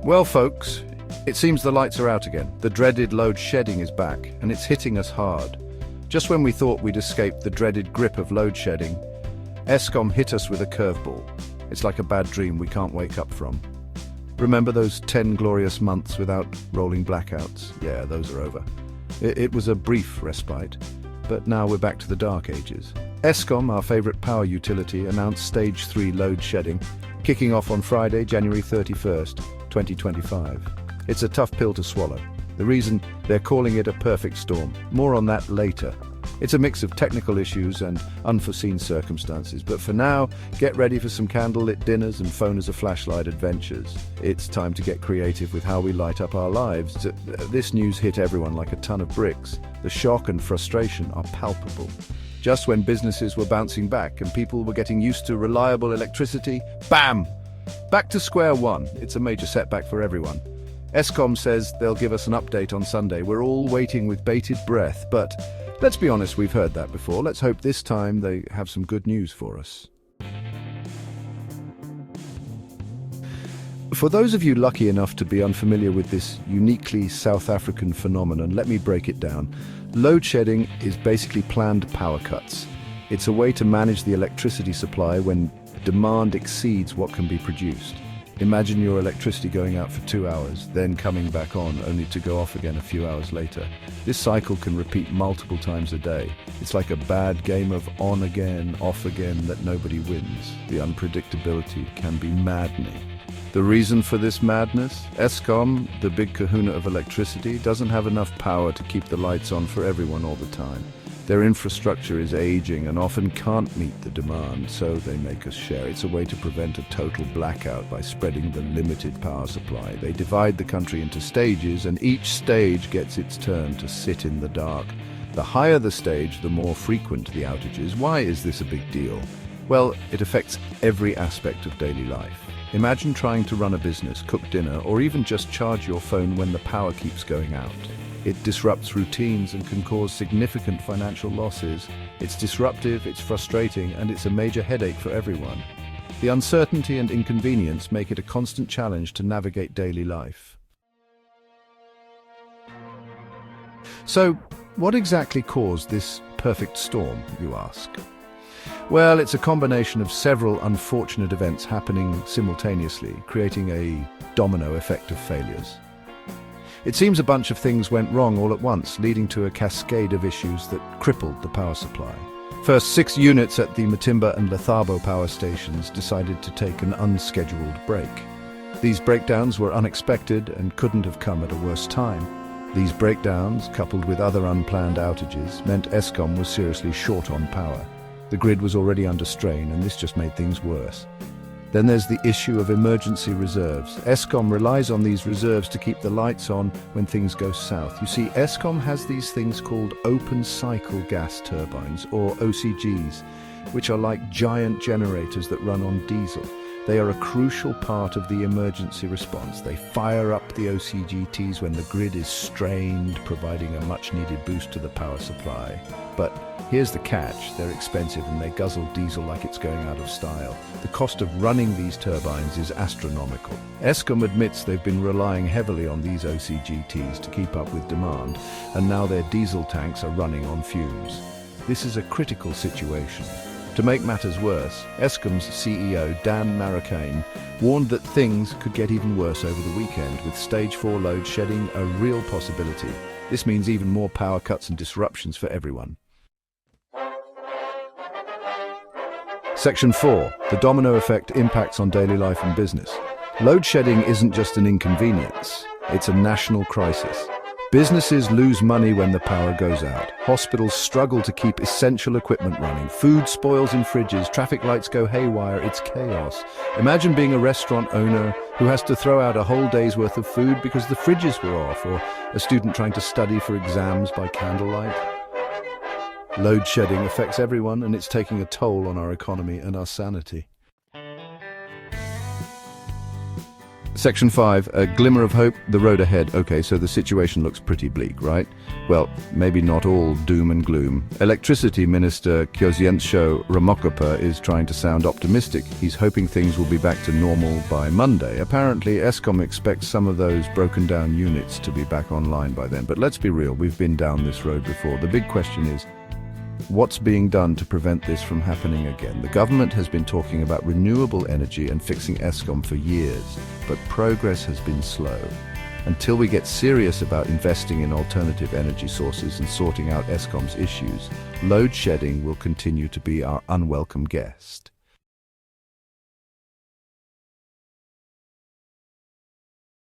Well, folks, it seems the lights are out again. The dreaded load shedding is back, and it's hitting us hard. Just when we thought we'd escaped the dreaded grip of load shedding, Eskom hit us with a curveball. It's like a bad dream we can't wake up from. Remember those 10 glorious months without rolling blackouts? Yeah, those are over. It was a brief respite, but now we're back to the dark ages. Eskom, our favorite power utility, announced Stage 3 load shedding, kicking off on Friday, January 31st, 2025. It's a tough pill to swallow. The reason they're calling it a perfect storm. More on that later. It's a mix of technical issues and unforeseen circumstances, but for now, get ready for some candlelit dinners and phone as a flashlight adventures. It's time to get creative with how we light up our lives. This news hit everyone like a ton of bricks. The shock and frustration are palpable. Just when businesses were bouncing back and people were getting used to reliable electricity, bam! Back to square one. It's a major setback for everyone. Eskom says they'll give us an update on Sunday. We're all waiting with bated breath, but let's be honest, we've heard that before. Let's hope this time they have some good news for us. For those of you lucky enough to be unfamiliar with this uniquely South African phenomenon, let me break it down. Load shedding is basically planned power cuts. It's a way to manage the electricity supply when demand exceeds what can be produced. Imagine your electricity going out for 2 hours, then coming back on, only to go off again a few hours later. This cycle can repeat multiple times a day. It's like a bad game of on again, off again that nobody wins. The unpredictability can be maddening. The reason for this madness? Eskom, the big kahuna of electricity, doesn't have enough power to keep the lights on for everyone all the time. Their infrastructure is aging and often can't meet the demand, so they make us share. It's a way to prevent a total blackout by spreading the limited power supply. They divide the country into stages, and each stage gets its turn to sit in the dark. The higher the stage, the more frequent the outages. Why is this a big deal? Well, it affects every aspect of daily life. Imagine trying to run a business, cook dinner, or even just charge your phone when the power keeps going out. It disrupts routines and can cause significant financial losses. It's disruptive, it's frustrating, and it's a major headache for everyone. The uncertainty and inconvenience make it a constant challenge to navigate daily life. So, what exactly caused this perfect storm, you ask? Well, it's a combination of several unfortunate events happening simultaneously, creating a domino effect of failures. It seems a bunch of things went wrong all at once, leading to a cascade of issues that crippled the power supply. First, 6 units at the Matimba and Lethabo power stations decided to take an unscheduled break. These breakdowns were unexpected and couldn't have come at a worse time. These breakdowns, coupled with other unplanned outages, meant Eskom was seriously short on power. The grid was already under strain, and this just made things worse. Then there's the issue of emergency reserves. Eskom relies on these reserves to keep the lights on when things go south. You see, Eskom has these things called open cycle gas turbines, or OCGs, which are like giant generators that run on diesel. They are a crucial part of the emergency response. They fire up the OCGTs when the grid is strained, providing a much-needed boost to the power supply. But here's the catch: they're expensive and they guzzle diesel like it's going out of style. The cost of running these turbines is astronomical. Eskom admits they've been relying heavily on these OCGTs to keep up with demand, and now their diesel tanks are running on fumes. This is a critical situation. To make matters worse, Eskom's CEO, Dan Marrakane, warned that things could get even worse over the weekend, with Stage 4 load shedding a real possibility. This means even more power cuts and disruptions for everyone. Section 4. The domino effect impacts on daily life and business. Load shedding isn't just an inconvenience, it's a national crisis. Businesses lose money when the power goes out. Hospitals struggle to keep essential equipment running. Food spoils in fridges. Traffic lights go haywire. It's chaos. Imagine being a restaurant owner who has to throw out a whole day's worth of food because the fridges were off, or a student trying to study for exams by candlelight. Load shedding affects everyone, and it's taking a toll on our economy and our sanity. Section 5, a glimmer of hope, the road ahead. Okay, so the situation looks pretty bleak, right? Well, maybe not all doom and gloom. Electricity Minister Kyozientsho Ramokopa is trying to sound optimistic. He's hoping things will be back to normal by Monday. Apparently, Eskom expects some of those broken down units to be back online by then. But let's be real, we've been down this road before. The big question is, what's being done to prevent this from happening again? The government has been talking about renewable energy and fixing Eskom for years, but progress has been slow. Until we get serious about investing in alternative energy sources and sorting out Eskom's issues, load shedding will continue to be our unwelcome guest.